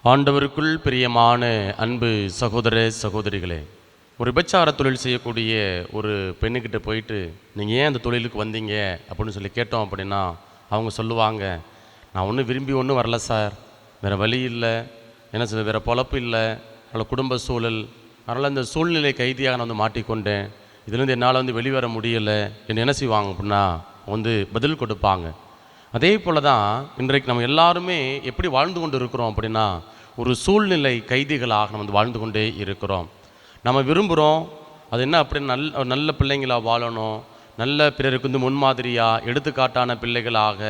ஆண்டவருக்குள் பிரியமான அன்பு சகோதர சகோதரிகளே, ஒரு விபச்சார தொழில் செய்யக்கூடிய ஒரு பெண்ணுக்கிட்ட போயிட்டு நீங்கள் ஏன் அந்த தொழிலுக்கு வந்தீங்க அப்படின்னு சொல்லி கேட்டோம் அப்படின்னா அவங்க சொல்லுவாங்க, நான் ஒன்றும் விரும்பி ஒன்றும் வரல சார், வேறு வழி இல்லை, என்ன சொல்ல, வேறு பொழப்பு இல்லை, அதில் குடும்ப சூழல், அதனால் இந்த சூழ்நிலை கைதியாக நான் வந்து மாட்டிக்கொண்டேன், இதுலேருந்து என்னால் வந்து வெளிவர முடியலை என்ன செய்வாங்க அப்படின்னா பதில் கொடுப்பாங்க. அதே போல் தான் இன்றைக்கு நம்ம எல்லாருமே எப்படி வாழ்ந்து கொண்டு இருக்கிறோம் அப்படின்னா ஒரு சூழ்நிலை கைதிகளாக நம்ம வாழ்ந்து கொண்டே இருக்கிறோம். நம்ம விரும்புகிறோம் அது என்ன அப்படின்னு நல்ல பிள்ளைங்களாக வாழணும், நல்ல பிறருக்கு முன்மாதிரியாக எடுத்துக்காட்டான பிள்ளைகளாக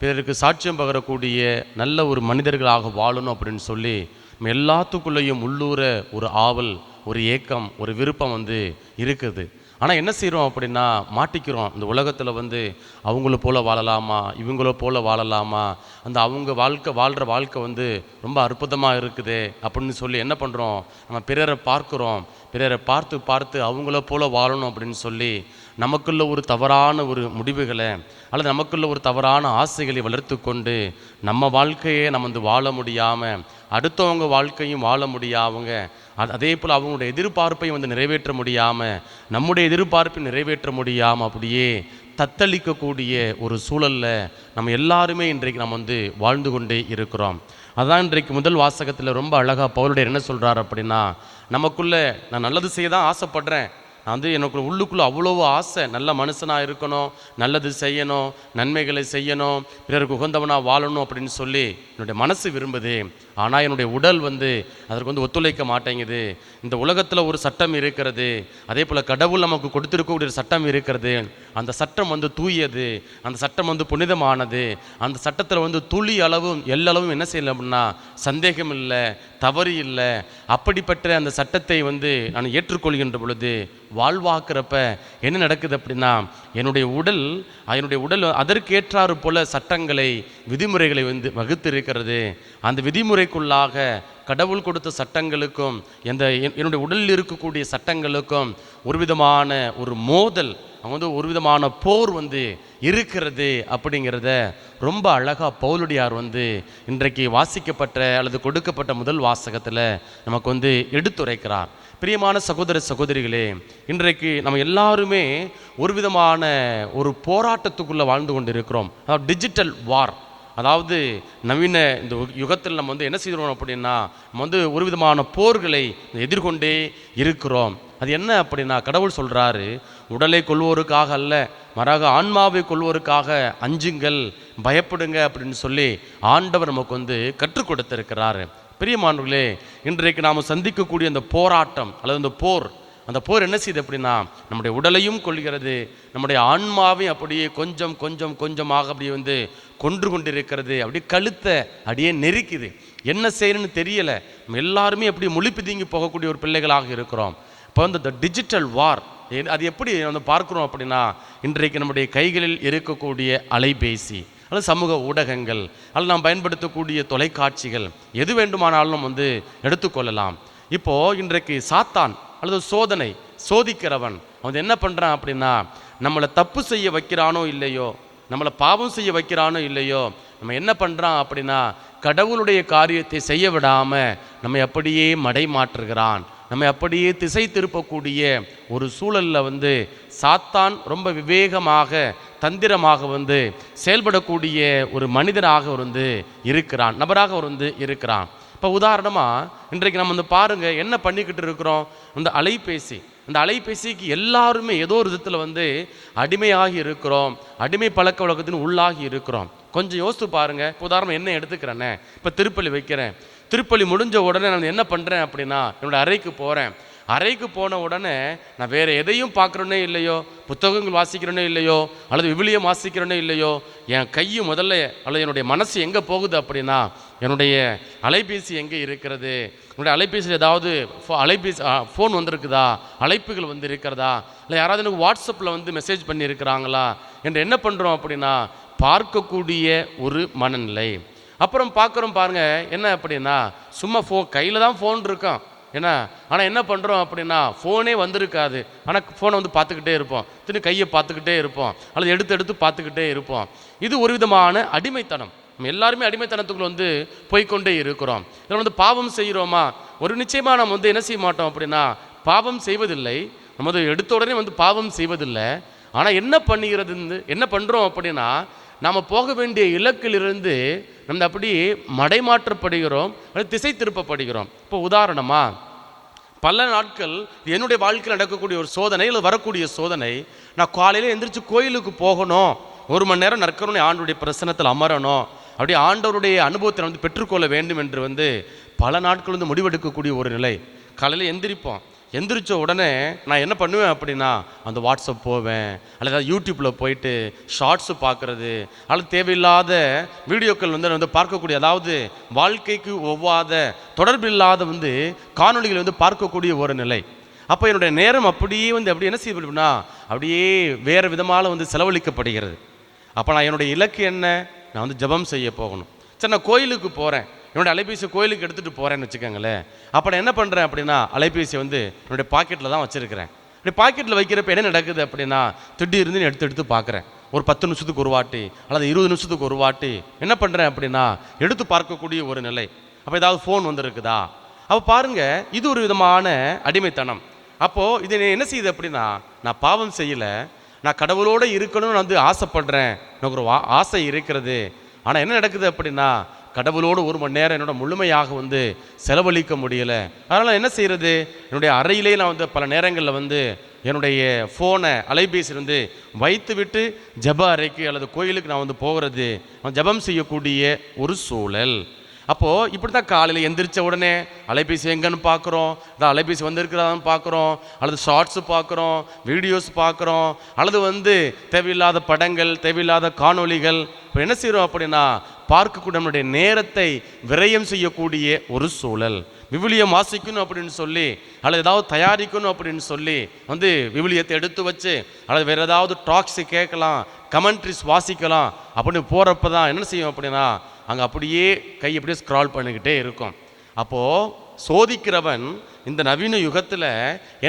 பிறருக்கு சாட்சியம் பகரக்கூடிய நல்ல ஒரு மனிதர்களாக வாழணும் அப்படின்னு சொல்லி நம்ம எல்லாத்துக்குள்ளேயும் உள்ளூர ஒரு ஆவல், ஒரு ஏக்கம், ஒரு விருப்பம் இருக்குது. ஆனால் என்ன செய்கிறோம் அப்படின்னா மாட்டிக்கிறோம். இந்த உலகத்தில் அவங்கள போல் வாழலாமா, இவங்கள போல் வாழலாமா, அவங்க வாழ்கிற வாழ்க்கை ரொம்ப அற்புதமாக இருக்குது அப்படின்னு சொல்லி என்ன பண்ணுறோம், நம்ம பிறரை பார்க்குறோம், பிறரை பார்த்து பார்த்து அவங்கள போல் வாழணும் அப்படின்னு சொல்லி நமக்குள்ள ஒரு தவறான ஒரு முடிவுகளை அல்லது நமக்குள்ள ஒரு தவறான ஆசைகளை வளர்த்து கொண்டு நம்ம வாழ்க்கையே நம்ம வாழ முடியாமல் அடுத்தவங்க வாழ்க்கையும் வாழ முடியாமங்க, அதே போல் அவங்களுடைய எதிர்பார்ப்பையும் நிறைவேற்ற முடியாமல் நம்முடைய எதிர்பார்ப்பை நிறைவேற்ற முடியாமல் அப்படியே தத்தளிக்கக்கூடிய ஒரு சூழலில் நம்ம எல்லாருமே இன்றைக்கு நம்ம வாழ்ந்து கொண்டே இருக்கிறோம். அதான் இன்றைக்கு முதல் வாசகத்தில் ரொம்ப அழகாக பவுலுடைய என்ன சொல்கிறார் அப்படின்னா, நமக்குள்ளே நான் நல்லது செய்ய தான் ஆசைப்படுறேன், நான் எனக்கு உள்ளுக்குள்ளே அவ்வளோ ஆசை, நல்ல மனுஷனாக இருக்கணும், நல்லது செய்யணும், நன்மைகளை செய்யணும், பிறருக்கு உகந்தவனாக வாழணும் அப்படின்னு சொல்லி என்னுடைய மனசு விரும்புது. ஆனால் என்னுடைய உடல் அதற்கு ஒத்துழைக்க மாட்டேங்குது. இந்த உலகத்தில் ஒரு சட்டம் இருக்கிறது, அதே போல் கடவுள் நமக்கு கொடுத்துருக்கக்கூடிய சட்டம் இருக்கிறது. அந்த சட்டம் தூயது, அந்த சட்டம் புனிதமானது. அந்த சட்டத்தில் துளி அளவும் எல்லளவும் என்ன செய்யலை அப்படின்னா சந்தேகம் இல்லை, தவறு இல்லை. அப்படிப்பட்ட அந்த சட்டத்தை நான் ஏற்றுக்கொள்கின்ற பொழுது வாழ்வாக்குறப்ப என்ன நடக்குது அப்படின்னா என்னுடைய உடல் அதற்கேற்றாறு போல சட்டங்களை, விதிமுறைகளை வகுத்து இருக்கிறது. அந்த விதிமுறைக்குள்ளாக கடவுள் கொடுத்த சட்டங்களுக்கும் என்னுடைய உடலில் இருக்கக்கூடிய சட்டங்களுக்கும் ஒரு விதமான ஒரு மோதல், ஒரு விதமான போர் இருக்கிறது அப்படிங்கிறத ரொம்ப அழகாக பவுலுடையார் இன்றைக்கு வாசிக்கப்பட்ட அல்லது கொடுக்கப்பட்ட முதல் வாசகத்தில் நமக்கு எடுத்துரைக்கிறார். பிரியமான சகோதர சகோதரிகளே, இன்றைக்கு நம்ம எல்லாருமே ஒரு விதமான ஒரு போராட்டத்துக்குள்ளே வாழ்ந்து கொண்டு இருக்கிறோம். டிஜிட்டல் வார், அதாவது நவீன இந்த யுகத்தில் நம்ம என்ன செய்கிறோம் அப்படின்னா நம்ம ஒரு விதமான போர்களை எதிர்கொண்டே இருக்கிறோம். அது என்ன அப்படின்னா கடவுள் சொல்கிறாரு, உடலை கொள்வோருக்காக அல்ல, மாறாக ஆன்மாவை கொள்வோருக்காக அஞ்சுங்கள், பயப்படுங்க அப்படின்னு சொல்லி ஆண்டவர் நமக்கு கற்றுக் கொடுத்திருக்கிறாரு. பிரியமானவர்களே, இன்றைக்கு நாம் சந்திக்கக்கூடிய அந்த போராட்டம் அல்லது அந்த போர் என்ன செய்யுது அப்படின்னா நம்முடைய உடலையும் கொள்கிறது, நம்முடைய ஆன்மாவையும் அப்படியே கொஞ்சம் கொஞ்சம் கொஞ்சமாக அப்படியே கொன்று கொண்டிருக்கிறது. அப்படியே கழுத்தை அப்படியே நெருக்குது. என்ன செய்யணும்னு தெரியலை. நம்ம எல்லாருமே அப்படி முழிப்பு தீங்கி போகக்கூடிய ஒரு பிள்ளைகளாக இருக்கிறோம். இப்போ இந்த டிஜிட்டல் வார் அது எப்படி பார்க்குறோம் அப்படின்னா இன்றைக்கு நம்முடைய கைகளில் இருக்கக்கூடிய அலைபேசி அல்லது சமூக ஊடகங்கள் அல்லது நாம் பயன்படுத்தக்கூடிய தொலைக்காட்சிகள் எது வேண்டுமானாலும் நம்ம எடுத்துக்கொள்ளலாம். இப்போது இன்றைக்கு சாத்தான் அல்லது சோதிக்கிறவன் அவன் என்ன பண்ணுறான் அப்படின்னா நம்மளை தப்பு செய்ய வைக்கிறானோ இல்லையோ, நம்மளை பாவம் செய்ய வைக்கிறானோ இல்லையோ, நம்ம என்ன பண்ணுறான் அப்படின்னா கடவுளுடைய காரியத்தை செய்ய விடாமல் நம்மை அப்படியே மடை மாற்றுகிறான். நம்மை அப்படியே திசை திருப்பக்கூடிய ஒரு சூழலில் சாத்தான் ரொம்ப விவேகமாக தந்திரமாக செயல்படக்கூடிய ஒரு மனிதனாக இருக்கிறான், நபராக இருக்கிறான். இப்போ உதாரணமாக இன்றைக்கு நம்ம பாருங்கள் என்ன பண்ணிக்கிட்டு இருக்கிறோம், அந்த அலைபேசிக்கு எல்லாருமே ஏதோ ஒரு விதத்தில் அடிமையாகி இருக்கிறோம், அடிமை பழக்க வழக்கத்தின் உள்ளாகி இருக்கிறோம். கொஞ்சம் யோசித்து பாருங்கள். இப்போ உதாரணம் என்ன எடுத்துக்கிறேன்னே, இப்போ திருப்பலி வைக்கிறேன், திருப்பலி முடிஞ்ச உடனே நான் என்ன பண்ணுறேன் அப்படின்னா என்னோடய அறைக்கு போகிறேன். அறைக்கு போன உடனே நான் வேறு எதையும் பார்க்குறேனே இல்லையோ, புத்தகங்கள் வாசிக்கிறேனே இல்லையோ, அல்லது விவிலியம் வாசிக்கிறேனே இல்லையோ, என் கையும் முதல்ல அல்லது என்னுடைய மனசு எங்கே போகுது அப்படின்னா என்னுடைய அலைபேசி எங்கே இருக்கிறது, என்னுடைய அலைபேசியில் ஏதாவது ஃபோன் வந்திருக்குதா, அழைப்புகள் இருக்கிறதா, இல்லை யாராவது எனக்கு வாட்ஸ்அப்பில் மெசேஜ் பண்ணியிருக்கிறாங்களா என்று என்ன பண்ணுறோம் அப்படின்னா பார்க்கக்கூடிய ஒரு மனநிலை. அப்புறம் பார்க்குறோம் பாருங்கள் என்ன அப்படின்னா சும்மா கையில் தான் ஃபோன் இருக்கும் ஏன்னா, ஆனால் என்ன பண்ணுறோம் அப்படின்னா ஃபோனே வந்திருக்காது, ஆனால் ஃபோனை பார்த்துக்கிட்டே இருப்போம், கையை பார்த்துக்கிட்டே இருப்போம், அல்லது எடுத்து பார்த்துக்கிட்டே இருப்போம். இது ஒரு விதமான அடிமைத்தனம். நம்ம எல்லாருமே அடிமைத்தனத்துக்குள்ள வந்து போய்க்கொண்டே இருக்கிறோம். இதில் வந்து பாவம் செய்கிறோமா? ஒரு நிச்சயமாக நம்ம வந்து என்ன செய்ய மாட்டோம் அப்படின்னா பாவம் செய்வதில்லை. நம்ம வந்து எடுத்த உடனே வந்து பாவம் செய்வதில்லை. ஆனால் என்ன பண்ணுறோம் அப்படின்னா நாம் போக வேண்டிய இலக்கிலிருந்து நம்ம அப்படியே மடைமாற்றப்படுகிறோம், திசை திருப்பப்படுகிறோம். இப்போ உதாரணமாக பல நாட்கள் என்னுடைய வாழ்க்கையில் நடக்கக்கூடிய ஒரு சோதனை இல்லை வரக்கூடிய சோதனை, நான் காலையில் எந்திரிச்சு கோயிலுக்கு போகணும், 1 மணி நேரம் நற்கருணை ஆண்டவருடைய பிரசன்னத்தில் அமரணும், அப்படியே ஆண்டவருடைய அனுபவத்தை வந்து பெற்றுக்கொள்ள வேண்டும் என்று வந்து பல நாட்கள் வந்து முடிவெடுக்கக்கூடிய ஒரு நிலை. காலையில் எந்திரிச்ச உடனே நான் என்ன பண்ணுவேன் அப்படின்னா அந்த வாட்ஸ்அப் போவேன், அல்லது யூடியூப்பில் போயிட்டு ஷார்ட்ஸு பார்க்குறது, அல்லது தேவையில்லாத வீடியோக்கள் வந்து பார்க்கக்கூடிய, அதாவது வாழ்க்கைக்கு ஒவ்வாத தொடர்பில்லாத வந்து காணொலிகளை வந்து பார்க்கக்கூடிய ஒரு நிலை. அப்போ என்னுடைய நேரம் அப்படியே வந்து அப்படி என்ன செய்யப்படும்னா அப்படியே வேறு விதமாக வந்து செலவழிக்கப்படுகிறது. அப்போ நான் என்னுடைய இலக்கு என்ன? நான் வந்து ஜெபம் செய்ய போகணும். சரி, நான் கோயிலுக்கு போகிறேன், என்னுடைய அலைபேசி கோயிலுக்கு எடுத்துகிட்டு போகிறேன்னு வச்சுக்கோங்களேன். அப்போ நான் என்ன பண்ணுறேன் அப்படின்னா அலைபேசியை வந்து என்னுடைய பாக்கெட்டில் தான் வச்சுருக்கிறேன். இப்படி பாக்கெட்டில் வைக்கிறப்ப என்ன நடக்குது அப்படின்னா திடீர்னு எடுத்து பார்க்குறேன். ஒரு 10 நிமிஷத்துக்கு ஒரு வாட்டி அல்லது 20 நிமிஷத்துக்கு ஒரு வாட்டி என்ன பண்ணுறேன் அப்படின்னா எடுத்து பார்க்கக்கூடிய ஒரு நிலை. அப்போ ஏதாவது ஃபோன் வந்துருக்குதா? அப்போ பாருங்கள், இது ஒரு விதமான அடிமைத்தனம். அப்போது இது என்ன செய்யுது அப்படின்னா நான் பாவம் செய்யலை, நான் கடவுளோடு இருக்கணும்னு வந்து ஆசைப்படுறேன், எனக்கு ஒரு ஆசை இருக்கிறது. ஆனால் என்ன நடக்குது அப்படின்னா கடவுளோடு 1 மணி நேரம் என்னோட முழுமையாக வந்து செலவழிக்க முடியலை. அதனால் என்ன செய்கிறது, என்னுடைய அறையிலே நான் வந்து பல நேரங்களில் வந்து என்னுடைய ஃபோனை அலைபேசி வந்து வைத்து விட்டு ஜெப அறைக்கு அல்லது கோயிலுக்கு நான் வந்து போகிறது, ஜெபம் செய்யக்கூடிய ஒரு சூழல். அப்போது இப்படி தான் காலையில் எந்திரிச்ச உடனே அலைபேசி எங்கன்னு பார்க்குறோம், அதான் அலைபேசி வந்திருக்கிறதான்னு பார்க்குறோம், அல்லது ஷார்ட்ஸு பார்க்குறோம், வீடியோஸ் பார்க்குறோம், அல்லது வந்து தேவையில்லாத படங்கள், தேவையில்லாத காணொலிகள். இப்போ என்ன செய்கிறோம் அப்படின்னா பார்க்கக்கூடிய நம்மளுடைய நேரத்தை விரயம் செய்யக்கூடிய ஒரு சூழல். விவிலியம் வாசிக்கணும் அப்படின்னு சொல்லி அல்லது ஏதாவது தயாரிக்கணும் அப்படின்னு சொல்லி வந்து விவிலியத்தை எடுத்து வச்சு அல்லது வேறு ஏதாவது டாக்ஸு கேட்கலாம், கமெண்ட்ரிஸ் வாசிக்கலாம் அப்படின்னு போகிறப்ப தான் என்ன செய்யும் அப்படின்னா அங்கே அப்படியே கை அப்படியே ஸ்க்ரால் பண்ணிக்கிட்டே இருக்கும். அப்போது சோதிக்கிறவன் இந்த நவீன யுகத்தில்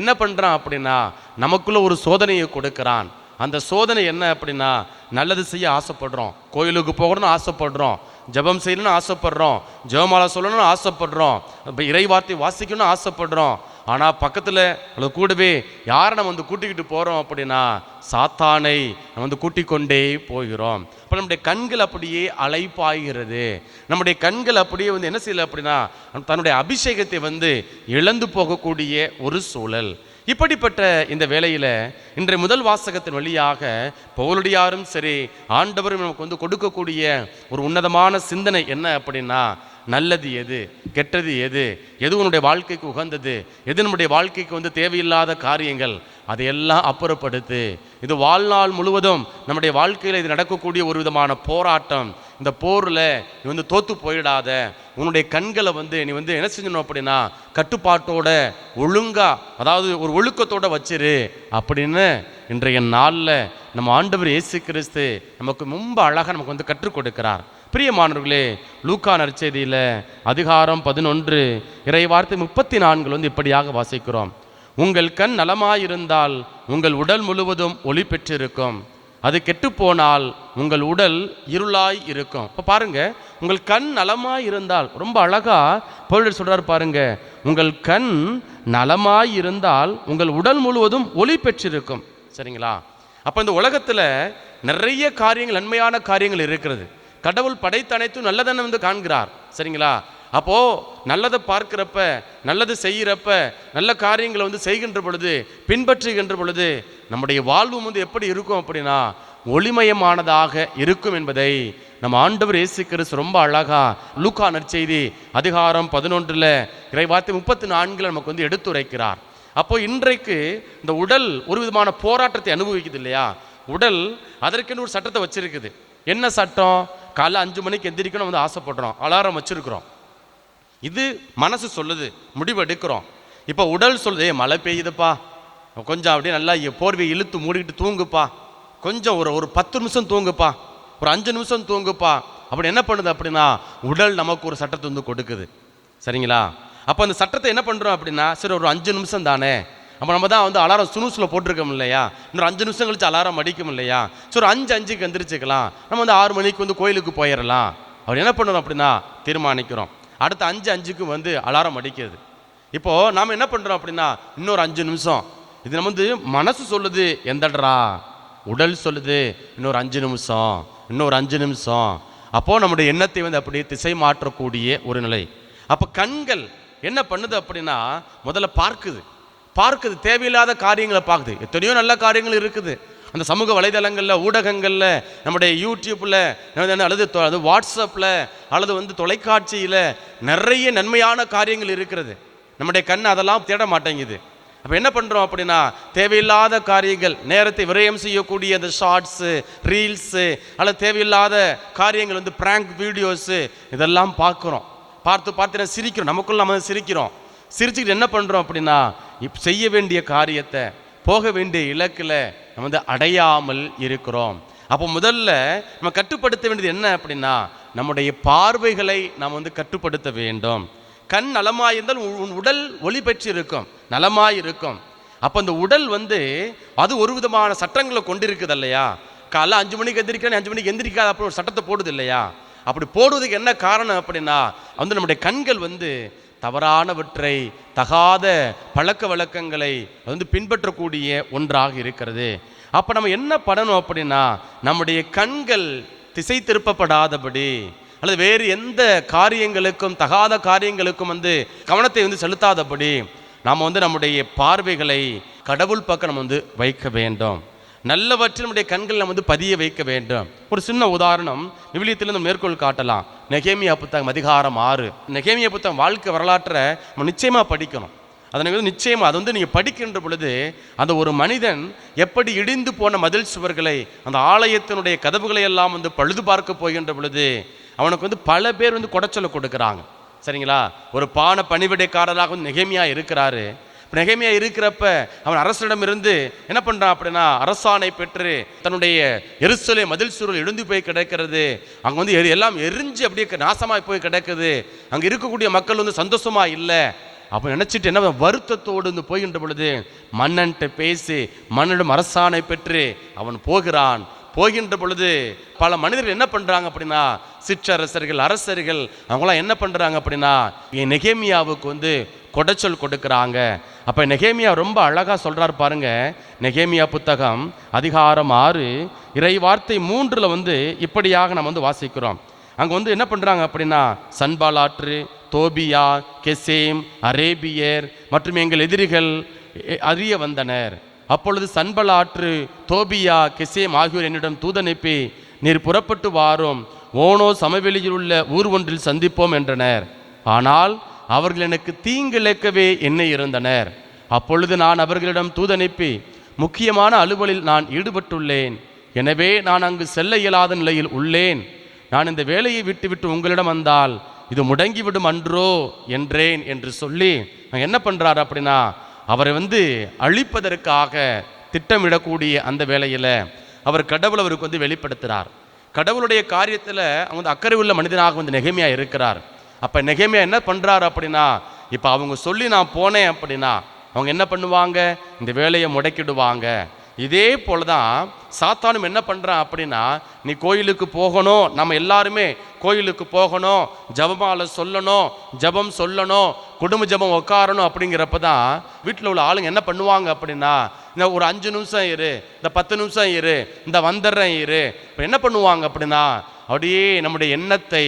என்ன பண்ணுறான் அப்படின்னா நமக்குள்ளே ஒரு சோதனையை கொடுக்குறான். அந்த சோதனை என்ன அப்படின்னா நல்லது செய்ய ஆசைப்படுறோம், கோயிலுக்கு போகணும்னு ஆசைப்படுறோம், ஜெபம் செய்யணும்னு ஆசைப்படுறோம், ஜெபமாலை சொல்லணும்னு ஆசைப்படுறோம், இப்போ இறை வார்த்தை வாசிக்கணும்னு ஆசைப்படுறோம். ஆனால் பக்கத்தில் அல்லது கூடவே யாரை நம்ம வந்து கூட்டிக்கிட்டு போகிறோம் அப்படின்னா சாத்தானை நம்ம வந்து கூட்டிக் கொண்டே போகிறோம். இப்போ நம்முடைய கண்கள் அப்படியே அலைப்பாய்கிறது, நம்முடைய கண்கள் அப்படியே வந்து என்ன செய்யலை அப்படின்னா தன்னுடைய அபிஷேகத்தை வந்து இழந்து போகக்கூடிய ஒரு சூழல். இப்படிப்பட்ட இந்த வேளையில் இன்றைய முதல் வாசகத்தின் வழியாக பவுலடியாரும் சரி ஆண்டவரும் நமக்கு வந்து கொடுக்கக்கூடிய ஒரு உன்னதமான சிந்தனை என்ன அப்படின்னா நல்லது எது, கெட்டது எது, எது உன்னுடைய வாழ்க்கைக்கு உகந்தது, எது நம்முடைய வாழ்க்கைக்கு வந்து தேவையில்லாத காரியங்கள், அதையெல்லாம் அப்புறப்படுத்து. இது வாழ்நாள் முழுவதும் நம்முடைய வாழ்க்கையில் இது நடக்கக்கூடிய ஒரு விதமான போராட்டம். இந்த போரில் நீ வந்து தோற்று போயிடாத, உன்னுடைய கண்களை வந்து நீ வந்து என்ன செஞ்சணும் அப்படின்னா கட்டுப்பாட்டோட ஒழுங்கா, அதாவது ஒரு ஒழுக்கத்தோடு வச்சிரு அப்படின்னு இன்றைய நாளில் நம்ம ஆண்டவர் இயேசு கிறிஸ்து நமக்கு ரொம்ப அழகாக நமக்கு வந்து கற்றுக் கொடுக்கிறார். பிரியமானவர்களே, லூக்கா நற்செய்தியில் அதிகாரம் 11 இறை வார்த்தை 34 வந்து இப்படியாக வாசிக்கிறோம். உங்கள் கண் நலமாயிருந்தால் உங்கள் உடல் முழுவதும் ஒளி பெற்றிருக்கும், அது கெட்டுப்போனால் உங்கள் உடல் இருளாய் இருக்கும். இப்போ பாருங்க, உங்கள் கண் நலமாய் இருந்தால், ரொம்ப அழகா பவுல் சொல்றார் பாருங்க, உங்கள் கண் நலமாய் இருந்தால் உங்கள் உடல் முழுவதும் ஒளி பெற்றிருக்கும். சரிங்களா? அப்போ இந்த உலகத்தில் நிறைய காரியங்கள், நன்மையான காரியங்கள் இருக்கிறது. கடவுள் படைத்த அனைத்தும் நல்லதென்னு வந்து காண்கிறார். சரிங்களா? அப்போது நல்லதை பார்க்கிறப்ப, நல்லது செய்கிறப்ப, நல்ல காரியங்களை வந்து செய்கின்ற பொழுது, பின்பற்றுகின்ற பொழுது நம்முடைய வாழ்வும் வந்து எப்படி இருக்கும் அப்படின்னா ஒளிமயமானதாக இருக்கும் என்பதை நம்ம ஆண்டவர் இயேசு கிறிஸ்து ரொம்ப அழகா லூக்கா நற்செய்தி அதிகாரம் 11 இறை வார்த்தை 34 நமக்கு வந்து எடுத்துரைக்கிறார். அப்போ இன்றைக்கு இந்த உடல் ஒரு விதமான போராட்டத்தை அனுபவிக்குது இல்லையா? உடல் அதற்கென்று ஒரு சட்டத்தை வச்சிருக்குது. என்ன சட்டம்? காலைல 5 மணிக்கு எந்திரிக்கணும் வந்து ஆசைப்படுறோம், அலாரம் வச்சிருக்கிறோம். இது மனசு சொல்லுது, முடிவு எடுக்கிறோம். இப்போ உடல் சொல்லுது, மழை பெய்யுதுப்பா, கொஞ்சம் அப்படியே நல்லா போர்வையை இழுத்து மூடிக்கிட்டு தூங்குப்பா, கொஞ்சம் ஒரு 10 நிமிஷம் தூங்குப்பா, ஒரு 5 நிமிஷம் தூங்குப்பா. அப்படி என்ன பண்ணுது அப்படின்னா உடல் நமக்கு ஒரு சட்டத்தை வந்து கொடுக்குது. சரிங்களா? அப்போ அந்த சட்டத்தை என்ன பண்ணுறோம் அப்படின்னா, சரி ஒரு 5 நிமிஷம் தானே, அப்போ நம்ம தான் வந்து அலாரம் சுனூஸில் போட்டிருக்கோம் இல்லையா, இன்னொரு 5 நிமிஷம் கழிச்சு அலாரம் அடிக்கும் இல்லையா, சரி ஒரு 5:05க்கு எந்திரிச்சிக்கலாம், நம்ம வந்து 6 மணிக்கு வந்து கோயிலுக்கு போயிடலாம் அவர் என்ன பண்ணுறோம் அப்படின்னா தீர்மானிக்கிறோம். அடுத்த 5:05க்கு வந்து அலாரம் அடிக்கிறது. இப்போது நாம் என்ன பண்ணுறோம் அப்படின்னா இன்னொரு 5 நிமிஷம், இது நம்ம வந்து மனசு சொல்லுது எந்தடரா, உடல் சொல்லுது இன்னொரு 5 நிமிஷம், இன்னொரு 5 நிமிஷம். அப்போது நம்முடைய எண்ணத்தை வந்து அப்படியே திசை மாற்றக்கூடிய ஒரு நிலை. அப்போ கண்கள் என்ன பண்ணுது அப்படின்னா முதல்ல பார்க்குது, தேவையில்லாத காரியங்களை பார்க்குது. எத்தனையோ நல்ல காரியங்கள் இருக்குது அந்த சமூக வலைதளங்களில், ஊடகங்களில், நம்முடைய யூடியூப்பில், அல்லது வாட்ஸ்அப்பில், அல்லது வந்து தொலைக்காட்சியில் நிறைய நன்மையான காரியங்கள் இருக்கிறது. நம்முடைய கண் அதெல்லாம் தேட மாட்டேங்குது. அப்போ என்ன பண்ணுறோம் அப்படின்னா தேவையில்லாத காரியங்கள், நேரத்தை விரயம் செய்யக்கூடிய அந்த ஷார்ட்ஸு, ரீல்ஸு, அல்லது தேவையில்லாத காரியங்கள் வந்து பிராங்க் வீடியோஸு, இதெல்லாம் பார்த்து சிரிக்கிறோம். நமக்குள்ள நம்ம சிரிக்கிறோம். சிரிச்சுக்கிட்டு என்ன பண்ணுறோம் அப்படின்னா செய்ய வேண்டிய காரியத்தை, போக வேண்டிய இலக்கில் நம்ம வந்து அடையாமல் இருக்கிறோம். அப்போ முதல்ல நம்ம கட்டுப்படுத்த வேண்டியது என்ன அப்படின்னா நம்முடைய பார்வைகளை நாம் வந்து கட்டுப்படுத்த வேண்டும். கண் நலமாயிருந்தால் உடல் ஒளி பெற்று இருக்கும், நலமாயிருக்கும். அப்போ அந்த உடல் வந்து அது ஒரு விதமான சட்டங்களை கொண்டிருக்குது இல்லையா. காலைல 5 மணிக்கு எந்திரிக்கிறேன், 5 மணிக்கு எந்திரிக்காத அப்படி ஒரு சட்டத்தை போடுது இல்லையா. அப்படி போடுவதுக்கு என்ன காரணம் அப்படின்னா வந்து நம்முடைய கண்கள் வந்து தவறானவற்றை, தகாத பழக்க வழக்கங்களை வந்து பின்பற்றக்கூடிய ஒன்றாக இருக்கிறது. அப்போ நம்ம என்ன பண்ணணும் அப்படின்னா நம்முடைய கண்கள் திசை திருப்பப்படாதபடி அல்லது வேறு எந்த காரியங்களுக்கும், தகாத காரியங்களுக்கும் வந்து கவனத்தை வந்து செலுத்தாதபடி நாம் வந்து நம்முடைய பார்வைகளை கடவுள் பக்கம் நம்ம வந்து வைக்க வேண்டும். நல்லவற்றில் நம்முடைய கண்கள் நம்ம வந்து பதிய வைக்க வேண்டும். ஒரு சின்ன உதாரணம் விவிலியத்திலிருந்து மேற்கோள் காட்டலாம். நெகேமியா புத்தகம் அதிகாரம் 6. நெகேமியா புத்தகம் வாழ்க்கை வரலாற்றை நம்ம நிச்சயமாக படிக்கணும். அதனை வந்து நிச்சயமாக அது வந்து நீங்கள் படிக்கின்ற பொழுது அந்த ஒரு மனிதன் எப்படி இடிந்து போன மதில் சுவர்களை, அந்த ஆலயத்தினுடைய கதவுகளை எல்லாம் வந்து பழுது பார்க்க போகின்ற பொழுது அவனுக்கு வந்து பல பேர் வந்து கொடைச்சலை கொடுக்குறாங்க. சரிங்களா. ஒரு பான பணிவிடைக்காரராக வந்து நெகேமியா இருக்கிறாரு. நெகேமியா இருக்கிறப்ப அவன் அரசனிடம் இருந்து என்ன பண்ணுறான் அப்படின்னா அரசாணை பெற்று தன்னுடைய எருசலேம் மதில் சுருள் இடிந்து போய் கிடக்கிறது. அங்கே வந்து எல்லாம் எரிஞ்சு அப்படியே நாசமாய் போய் கிடக்குது. அங்கே இருக்கக்கூடிய மக்கள் வந்து சந்தோஷமாக இல்லை. அப்போ நினச்சிட்டு என்ன வருத்தத்தோடு வந்து போகின்ற பொழுது மன்னன்ட்ட பேசி மன்னனிடம் அரசாணை பெற்று அவன் போகின்ற பொழுது பல மனிதர்கள் என்ன பண்ணுறாங்க அப்படின்னா சிற்றரசர்கள், அரசர்கள், அவங்களாம் என்ன பண்ணுறாங்க அப்படின்னா நெகேமியாவுக்கு வந்து கொடைச்சல் கொடுக்குறாங்க. அப்போ நெகேமியா ரொம்ப அழகாக சொல்கிறார் பாருங்க. நெகேமியா புத்தகம் அதிகாரம் 6 இறை வார்த்தை 3 வந்து இப்படியாக நம்ம வந்து வாசிக்கிறோம். அங்கே வந்து என்ன பண்ணுறாங்க அப்படின்னா சன்பாலாற்று, தோபியா, கெசேம், அரேபியர் மற்றும் எங்கள் எதிரிகள் அறிய வந்தனர். அப்பொழுது சன்பலாற்று, தோபியா, கெசேம் ஆகியோர் என்னிடம் தூதனுப்பி நீர் புறப்பட்டு வாரும், ஓனோ சமவெளியில் உள்ள ஊர் ஒன்றில் சந்திப்போம் என்றனர். ஆனால் அவர்கள் எனக்கு தீங்கிழைக்கவே என்னை இருந்தனர். அப்பொழுது நான் அவர்களிடம் தூதனுப்பி முக்கியமான அலுவலில் நான் ஈடுபட்டுள்ளேன், எனவே நான் அங்கு செல்ல இயலாத நிலையில் உள்ளேன். நான் இந்த வேலையை விட்டுவிட்டு உங்களிடம் வந்தால் இது முடங்கிவிடும் அன்றோ என்றேன் என்று சொல்லி என்ன பண்ணுறாரு அப்படின்னா அவரை வந்து அழிப்பதற்காக திட்டமிடக்கூடிய அந்த வேளையில் அவர் கடவுள் அவருக்கு வந்து வெளிப்படுத்துகிறார். கடவுளுடைய காரியத்தில் அவங்க வந்து அக்கறை உள்ள மனிதனாக வந்து நெகேமியா இருக்கிறார். அப்போ நெகேமியா என்ன பண்ணுறாரு அப்படின்னா இப்போ அவங்க சொல்லி நான் போனேன் அப்படின்னா அவங்க என்ன பண்ணுவாங்க, இந்த வேலையை முடக்கிடுவாங்க. இதே போல தான் சாத்தானும் என்ன பண்ணுறான் அப்படின்னா நீ கோயிலுக்கு போகணும், நம்ம எல்லாருமே கோயிலுக்கு போகணும், ஜபமாலை சொல்லணும், ஜபம் சொல்லணும், குடும்ப ஜபம் உட்காரணும். அப்படிங்கிறப்ப தான் வீட்டில் உள்ள ஆளுங்க என்ன பண்ணுவாங்க அப்படின்னா இந்த ஒரு 5 நிமிஷம் இரு, இந்த 10 நிமிஷம் இரு, இந்த வந்துடுறேன் இரு. இப்போ என்ன பண்ணுவாங்க அப்படின்னா அப்படியே நம்முடைய எண்ணத்தை,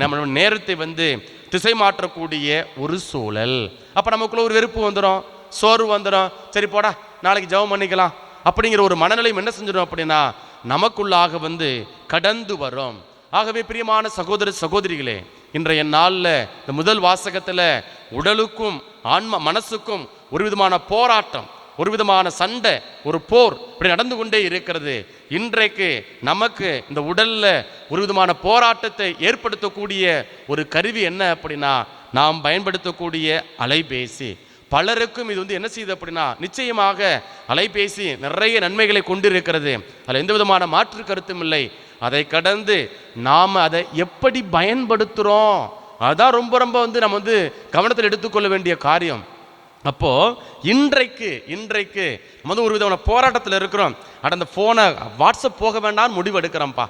நம்மளுடைய நேரத்தை வந்து திசை மாற்றக்கூடிய ஒரு சூழல். அப்போ நமக்குள்ள ஒரு வெறுப்பு வந்துடும், சோர்வு வந்துடும். சரி போடா நாளைக்கு ஜபம் பண்ணிக்கலாம் அப்படிங்கிற ஒரு மனநிலையும் என்ன செஞ்சிடும் அப்படின்னா நமக்குள்ளாக வந்து கடந்து வரும். ஆகவே பிரியமான சகோதர சகோதரிகளே, இன்றைய நாளில் இந்த முதல் வாசகத்தில் உடலுக்கும் ஆன்ம மனசுக்கும் ஒரு விதமான போராட்டம், ஒரு விதமான சண்டை, ஒரு போர் இப்படி நடந்து கொண்டே இருக்கிறது. இன்றைக்கு நமக்கு இந்த உடலில் ஒரு விதமான போராட்டத்தை ஏற்படுத்தக்கூடிய ஒரு கருவி என்ன அப்படின்னா நாம் பயன்படுத்தக்கூடிய அலைபேசி. பலருக்கும் இது வந்து என்ன செய்யுது அப்படின்னா நிச்சயமாக அலைபேசி நிறைய நன்மைகளை கொண்டிருக்கிறது, அதில் எந்த விதமான மாற்று கருத்தும் இல்லை. அதை கடந்து நாம் அதை எப்படி பயன்படுத்துகிறோம் அதுதான் ரொம்ப ரொம்ப வந்து நம்ம வந்து கவனத்தில் எடுத்துக்கொள்ள வேண்டிய காரியம். அப்போது இன்றைக்கு நம்ம வந்து ஒரு விதமான போராட்டத்தில் இருக்கிறோம். அந்த ஃபோனை வாட்ஸ்அப் போக வேண்டாம்னு முடிவு எடுக்கிறோம்ப்பா.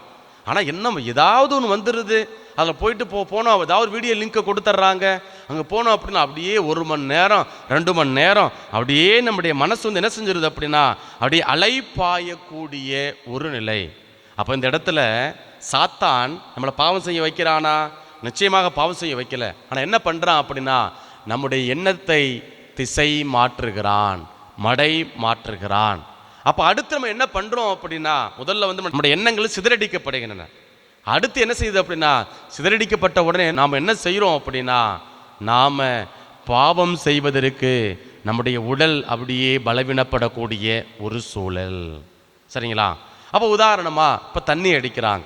ஆனால் என்ன ஏதாவது ஒன்று வந்துடுது, அதில் போயிட்டு போனோம், ஏதாவது வீடியோ லிங்கை கொடுத்துட்றாங்க. அங்கே போனோம் அப்படின்னா அப்படியே 1 மணி நேரம் 2 மணி நேரம் அப்படியே நம்முடைய மனசு வந்து என்ன செஞ்சிருது அப்படின்னா அப்படியே அலைப்பாயக்கூடிய ஒரு நிலை. அப்போ இந்த இடத்துல சாத்தான் நம்மளை பாவம் செய்ய வைக்கிறானா? நிச்சயமாக பாவம் செய்ய வைக்கல. ஆனால் என்ன பண்ணுறான் அப்படின்னா நம்முடைய எண்ணத்தை திசை மாற்றுகிறான், மடை மாற்றுகிறான். அப்போ அடுத்து நம்ம என்ன பண்ணுறோம் அப்படின்னா முதல்ல வந்து நம்முடைய எண்ணங்கள் சிதறடிக்கப்படுகின்றன. அடுத்து என்ன செய்யுது அப்படின்னா சிதறடிக்கப்பட்ட உடனே நாம் என்ன செய்கிறோம் அப்படின்னா நாம் பாவம் செய்வதற்கு நம்முடைய உடல் அப்படியே பலவீனப்படக்கூடிய ஒரு சூழல். சரிங்களா? அப்போ உதாரணமாக இப்போ தண்ணி அடிக்கிறாங்க,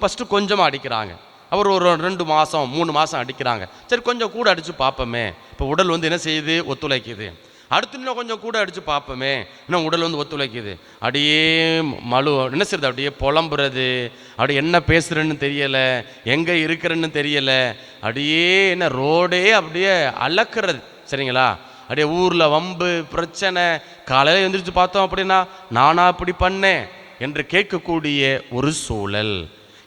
ஃபஸ்ட்டு கொஞ்சமாக அடிக்கிறாங்க, அவர் ஒரு 2 மாதம் 3 மாதம் அடிக்கிறாங்க. சரி கொஞ்சம் கூட அடித்து பார்ப்போமே, இப்போ உடல் வந்து என்ன செய்யுது? ஒத்துழைக்குது. அடுத்து இன்னும் கொஞ்சம் கூட அடித்து பார்ப்போமே, இன்னும் உடல் வந்து ஒத்துழைக்குது. அப்படியே என்ன செய்யுது? அப்படியே புலம்புறது, அப்படியே என்ன பேசுகிறேன்னு தெரியலை, எங்கே இருக்கிறேன்னு தெரியலை, அப்படியே என்ன ரோடே அப்படியே அளக்கிறது. சரிங்களா? அப்படியே ஊரில் வம்பு பிரச்சனை. காலையில் எழுந்திரிச்சு பார்த்தோம் அப்படின்னா நானா இப்படி பண்ணேன் என்று கேட்கக்கூடிய ஒரு சூழல்.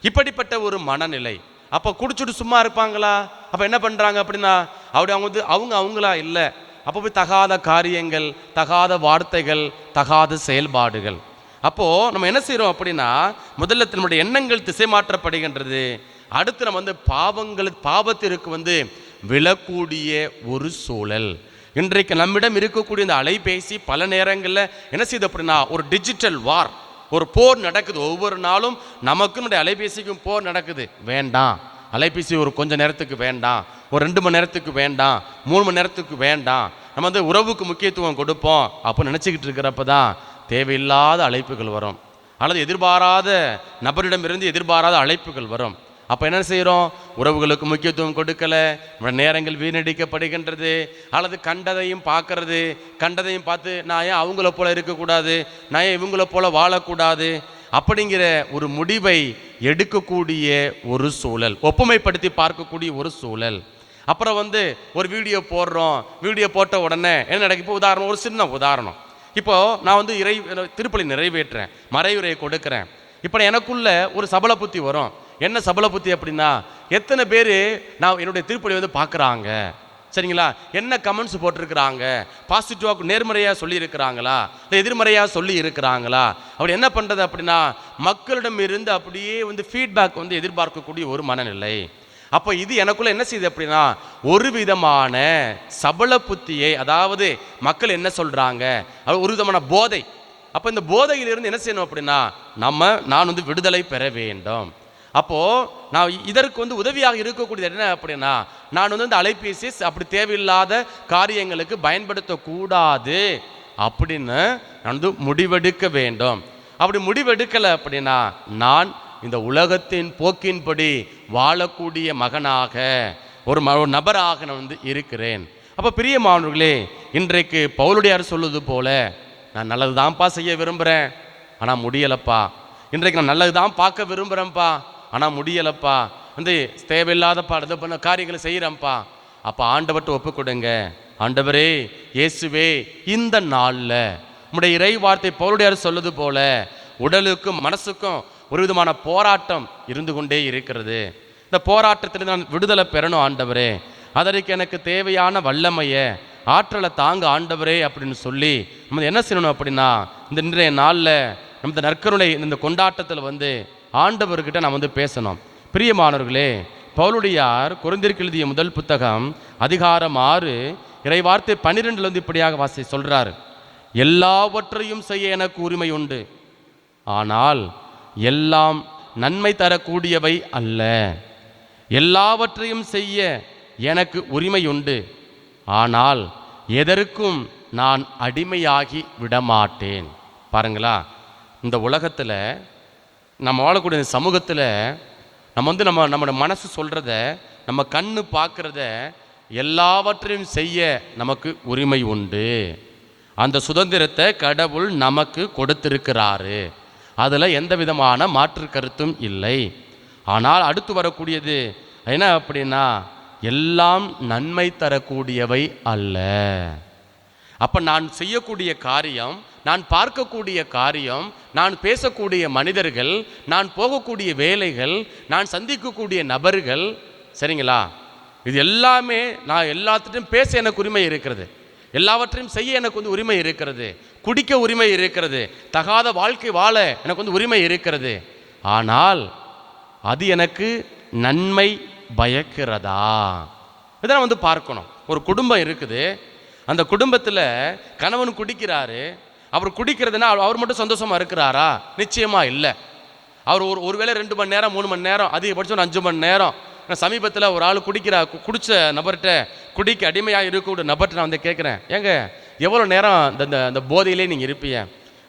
இப்படிப்பட்ட ஒரு மனநிலை. அப்போ குடிச்சுட்டு சும்மா இருப்பாங்களா? அப்போ என்ன பண்ணுறாங்க அப்படின்னா அப்படி அவங்களா இல்லை. அப்போ போய் தகாத காரியங்கள், தகாத வார்த்தைகள், தகாத செயல்பாடுகள். அப்போது நம்ம என்ன செய்கிறோம் அப்படின்னா முதல்ல நம்முடைய எண்ணங்கள் திசை மாற்றப்படுகின்றது. அடுத்து நம்ம வந்து பாவத்திற்கு வந்து விழக்கூடிய ஒரு சூழல். இன்றைக்கு நம்மிடம் இருக்கக்கூடிய இந்த அலைபேசி பல நேரங்களில் என்ன செய்யுது அப்படின்னா ஒரு டிஜிட்டல் வார், ஒரு போர் நடக்குது. ஒவ்வொரு நாளும் நமக்கும் நம்முடைய அலைபேசிக்கும் போர் நடக்குது. வேண்டாம் அலைபேசி, ஒரு கொஞ்சம் நேரத்துக்கு வேண்டாம், ஒரு 2 மணி நேரத்துக்கு வேண்டாம், 3 மணி நேரத்துக்கு வேண்டாம். நம்ம வந்து உறவுக்கு முக்கியத்துவம் கொடுப்போம் அப்போ நினச்சிக்கிட்டு இருக்கிறப்ப தான் தேவையில்லாத அழைப்புகள் வரும், அல்லது எதிர்பாராத நபரிடமிருந்து எதிர்பாராத அழைப்புகள் வரும். அப்போ என்ன செய்கிறோம்? உறவுகளுக்கு முக்கியத்துவம் கொடுக்கல, நேரங்கள் வீணடிக்கப்படுகின்றது. அல்லது கண்டதையும் பார்க்கறது, கண்டதையும் பார்த்து நான் ஏன் அவங்கள போல இருக்கக்கூடாது, நான் ஏன் இவங்கள போல வாழக்கூடாது அப்படிங்கிற ஒரு முடிவை எடுக்கக்கூடிய ஒரு சூழல், ஒப்புமைப்படுத்தி பார்க்கக்கூடிய ஒரு சூழல். அப்புறம் வந்து ஒரு வீடியோ போடுறோம், வீடியோ போட்ட உடனே என்ன நடக்கும்? இப்போ உதாரணம், ஒரு சின்ன உதாரணம். இப்போது நான் வந்து திருப்பலி நிறைவேற்றுறேன், மறைவுரையை கொடுக்குறேன். இப்போ எனக்குள்ள ஒரு சபல புத்தி வரும். என்ன சபல புத்தி அப்படின்னா எத்தனை பேர் நான் என்னுடைய திருப்பலி வந்து பார்க்குறாங்க, சரிங்களா, என்ன கமெண்ட்ஸ் போட்டிருக்கிறாங்க, பாசிட்டிவாக நேர்மறையாக சொல்லியிருக்கிறாங்களா இல்லை எதிர்மறையாக சொல்லி இருக்கிறாங்களா, அப்படி என்ன பண்ணுறது அப்படின்னா மக்களிடம் இருந்து அப்படியே வந்து ஃபீட்பேக் வந்து எதிர்பார்க்கக்கூடிய ஒரு மனநிலை. அப்போ இது எனக்குள்ள என்ன செய்யுது அப்படின்னா ஒரு விதமான சபல புத்தியை, அதாவது மக்கள் என்ன சொல்கிறாங்க, அது ஒரு விதமான போதை. அப்போ இந்த போதையிலிருந்து என்ன செய்யணும் அப்படின்னா நான் வந்து விடுதலை பெற வேண்டும். அப்போது நான் இதற்கு வந்து உதவியாக இருக்கக்கூடியது என்ன அப்படின்னா நான் வந்து இந்த அலைபேசி அப்படி தேவையில்லாத காரியங்களுக்கு பயன்படுத்தக்கூடாது அப்படின்னு நான் வந்து முடிவெடுக்க வேண்டும். அப்படி முடிவெடுக்கலை அப்படின்னா நான் இந்த உலகத்தின் போக்கின்படி வாழக்கூடிய மகனாக ஒரு நபராக நான் வந்து இருக்கிறேன். அப்போ பிரியமானவர்களே, இன்றைக்கு பவுலுடையார் சொல்லுவது போல நான் நல்லது தான்ப்பா செய்ய விரும்புகிறேன் ஆனால் முடியலப்பா, இன்றைக்கு நான் நல்லது தான் பார்க்க விரும்புகிறேன்ப்பா ஆனால் முடியலப்பா, வந்து தேவையில்லாதப்பா இதை பண்ண காரியங்களை செய்கிறேன்ப்பா. அப்போ ஆண்டவர்கிட்ட ஒப்பு கொடுங்க. ஆண்டவரே இயேசுவே, இந்த நாளில் நம்முடைய இறை வார்த்தை பவுலுடையார் சொல்லுது போல உடலுக்கும் மனசுக்கும் ஒரு விதமான போராட்டம் இருந்து கொண்டே இருக்கிறது. இந்த போராட்டத்தில் நான் விடுதலை பெறணும் ஆண்டவரே, அதற்கு எனக்கு தேவையான வல்லமையை ஆற்றலை தாங்க ஆண்டவரே அப்படின்னு சொல்லி நம்ம என்ன செய்யணும் அப்படின்னா இந்த இன்றைய நாளில் நம்ம இந்த நற்கருணை இந்த கொண்டாட்டத்தில் வந்து ஆண்டவர்கிட்ட நாம் வந்து பேசணும். பிரியமானவர்களே, பவுலுடையார் கொரிந்தியருக்கு எழுதிய முதல் புத்தகம் அதிகாரம் 6 இறை வார்த்தை 12 வந்து இப்படியாக சொல்றார். எல்லாவற்றையும் செய்ய எனக்கு உரிமை உண்டு, ஆனால் எல்லாம் நன்மை தரக்கூடியவை அல்ல. எல்லாவற்றையும் செய்ய எனக்கு உரிமை உண்டு, ஆனால் எதற்கும் நான் அடிமையாகி விடமாட்டேன். பாருங்களா, இந்த உலகத்தில் நம்ம வாழக்கூடிய சமூகத்தில் நம்ம வந்து நம்மளோட மனசு சொல்கிறத, நம்ம கண்ணு பார்க்குறத எல்லாவற்றையும் செய்ய நமக்கு உரிமை உண்டு. அந்த சுதந்திரத்தை கடவுள் நமக்கு கொடுத்திருக்கிறாரு, அதில் எந்த விதமான மாற்று கருத்தும் இல்லை. ஆனால் அடுத்து வரக்கூடியது என்ன அப்படின்னா எல்லாம் நன்மை தரக்கூடியவை அல்ல. அப்போ நான் செய்யக்கூடிய காரியம், நான் பார்க்கக்கூடிய காரியம், நான் பேசக்கூடிய மனிதர்கள், நான் போகக்கூடிய வேலைகள், நான் சந்திக்கக்கூடிய நபர்கள், சரிங்களா, இது எல்லாமே நான் எல்லாத்திட்டும் பேச எனக்கு உரிமை இருக்கிறது, எல்லாவற்றையும் செய்ய எனக்கு வந்து உரிமை இருக்கிறது, குடிக்க உரிமை இருக்கிறது, தகாத வாழ்க்கை வாழ எனக்கு வந்து உரிமை இருக்கிறது. ஆனால் அது எனக்கு நன்மை பயக்கிறதா? இதை வந்து பார்க்கணும். ஒரு குடும்பம் இருக்குது, அந்த குடும்பத்தில் கணவன் குடிக்கிறாரு. அவர் குடிக்கிறதுனா அவர் மட்டும் சந்தோஷமா இருக்கிறாரா? நிச்சயமா இல்லை. அவர் ஒருவேளை 2 மணி நேரம் 3 மணி நேரம், அதிகபட்சம் ஒரு 5 மணி நேரம். சமீபத்தில் ஒரு ஆள் குடிச்ச நபர்கிட்ட, குடிக்க அடிமையாக இருக்கக்கூடிய நபர்கிட்ட நான் வந்து கேட்குறேன், ஏங்க எவ்வளோ நேரம் இந்த போதையிலே நீங்கள் இருப்பீங்க?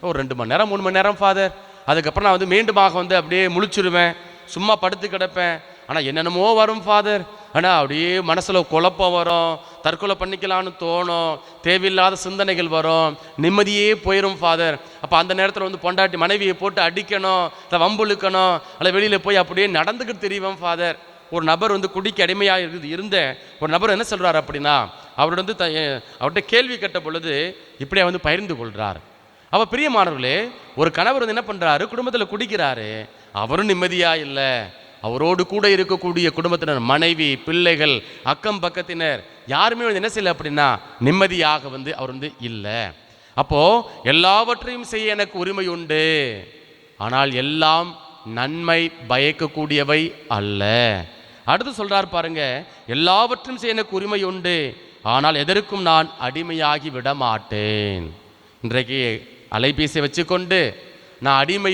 ஒரு 2 மணி நேரம் 3 மணி நேரம் ஃபாதர். அதுக்கப்புறம் நான் வந்து மீண்டுமாக வந்து அப்படியே முழிச்சிருவேன், சும்மா படுத்து கிடப்பேன். ஆனால் என்னென்னமோ வரும் ஃபாதர். ஆனால் அப்படியே மனசில் குழப்பம் வரும், தற்கொலை பண்ணிக்கலான்னு தோணும், தேவையில்லாத சிந்தனைகள் வரும், நிம்மதியே போயிடும் ஃபாதர். அப்போ அந்த நேரத்தில் வந்து பொண்டாட்டி மனைவியை போட்டு அடிக்கணும், இல்லை வம்புழுக்கணும், அல்ல வெளியில் போய் அப்படியே நடந்துக்கிட்டு தெரியுவேன் ஃபாதர். ஒரு நபர் வந்து குடிக்க அடிமையாக இருந்த ஒரு நபர் என்ன சொல்கிறார் அப்படின்னா, அவரோட வந்து அவர்கிட்ட கேள்வி கேட்ட பொழுது இப்படியே வந்து பகிர்ந்து கொள்கிறார். அவள் பிரியமானவர்களே, ஒரு கணவர் வந்து என்ன பண்ணுறாரு, குடும்பத்தில் குடிக்கிறாரு, அவரும் நிம்மதியாக இல்லை. அவரோடு கூட இருக்கக்கூடிய குடும்பத்தினர், மனைவி, பிள்ளைகள், அக்கம் பக்கத்தினர் யாருமே வந்து என்ன செய்யலை அப்படின்னா நிம்மதியாக வந்து அவர் வந்து இல்லை. அப்போது எல்லாவற்றையும் செய்ய எனக்கு உரிமை உண்டு, ஆனால் எல்லாம் நன்மை பயக்கக்கூடியவை அல்ல. அடுத்து சொல்றார் பாருங்க, எல்லாவற்றையும் செய்ய எனக்கு உரிமை உண்டு, ஆனால் எதற்கும் நான் அடிமையாகி விட மாட்டேன். இன்றைக்கு அலைபேசியை வச்சுக்கொண்டு நான் அடிமை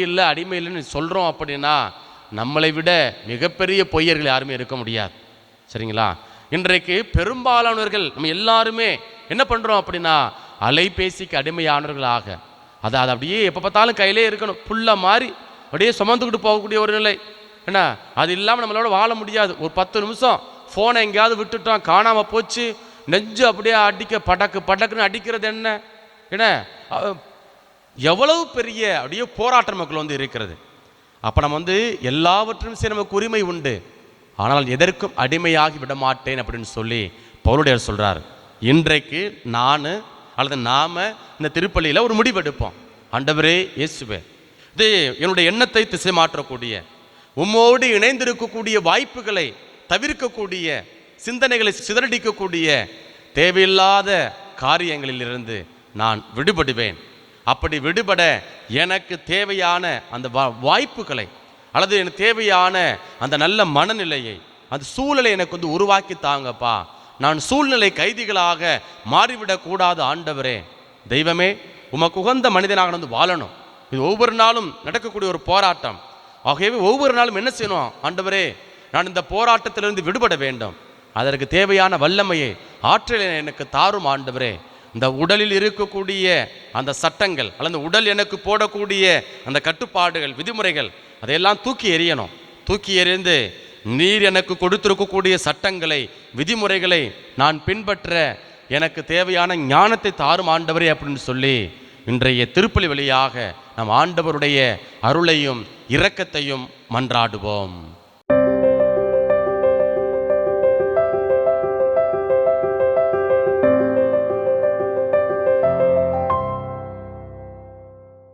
இல்லைன்னு சொல்கிறோம் அப்படின்னா நம்மளை விட மிகப்பெரிய பொய்யர்கள் யாருமே இருக்க முடியாது, சரிங்களா? இன்றைக்கு பெரும்பாலானவர்கள் நம்ம எல்லாருமே என்ன பண்ணுறோம் அப்படின்னா அலைபேசிக்கு அடிமையானவர்களாக, அதை அப்படியே எப்போ பார்த்தாலும் கையிலே இருக்கணும், புல்ல மாதிரி அப்படியே சுமந்துக்கிட்டு போகக்கூடிய ஒரு நிலை. என்ன, அது இல்லாமல் நம்மளோட வாழ முடியாது. ஒரு 10 நிமிஷம் ஃபோனை எங்கேயாவது விட்டுட்டோம், காணாமல் போச்சு, நெஞ்சு அப்படியே படக்குன்னு அடிக்கிறது என்ன எவ்வளவு பெரிய அப்படியே போராட்ட மக்கள் வந்து இருக்கிறது. அப்போ நம்ம வந்து எல்லாவற்றையும் சரி நமக்கு உரிமை உண்டு, ஆனால் எதற்கும் அடிமையாகி விட மாட்டேன் அப்படின்னு சொல்லி பவுலுடையார் சொல்கிறார். இன்றைக்கு நான் அல்லது நாம் இந்த திருப்பலியில் ஒரு முடிவெடுப்போம். ஆண்டவரே இயேசுவே, இது என்னுடைய எண்ணத்தை திசை மாற்றக்கூடிய, உம்மோடு இணைந்திருக்கக்கூடிய வாய்ப்புகளை தவிர்க்கக்கூடிய, சிந்தனைகளை சிதறடிக்கக்கூடிய தேவையில்லாத காரியங்களிலிருந்து நான் விடுபடுவேன். அப்படி விடுபட எனக்கு தேவையான அந்த வாய்ப்புகளை அல்லது எனக்கு தேவையான அந்த நல்ல மனநிலையை, அந்த சூழலை எனக்கு வந்து உருவாக்கி தாங்கப்பா. நான் சூழ்நிலை கைதிகளாக மாறிவிடக்கூடாது ஆண்டவரே. தெய்வமே, உமக்கு உகந்த மனிதனாக வந்து வாழணும். இது ஒவ்வொரு நாளும் நடக்கக்கூடிய ஒரு போராட்டம். ஆகவே ஒவ்வொரு நாளும் என்ன செய்யணும், ஆண்டவரே நான் இந்த போராட்டத்திலிருந்து விடுபட வேண்டும், அதற்கு தேவையான வல்லமையை ஆற்றலை எனக்கு தாரும் ஆண்டவரே. இந்த உடலில் இருக்கக்கூடிய அந்த சட்டங்கள் அல்லது உடல் எனக்கு போடக்கூடிய அந்த கட்டுப்பாடுகள், விதிமுறைகள், அதையெல்லாம் தூக்கி எறியணும். தூக்கி எறிந்து நீர் எனக்கு கொடுத்திருக்கக்கூடிய சட்டங்களை, விதிமுறைகளை நான் பின்பற்ற எனக்கு தேவையான ஞானத்தை தாரும் ஆண்டவரே அப்படின்னு சொல்லி இன்றைய திருப்பலி வழியாக நம் ஆண்டவருடைய அருளையும் இரக்கத்தையும் மன்றாடுவோம்.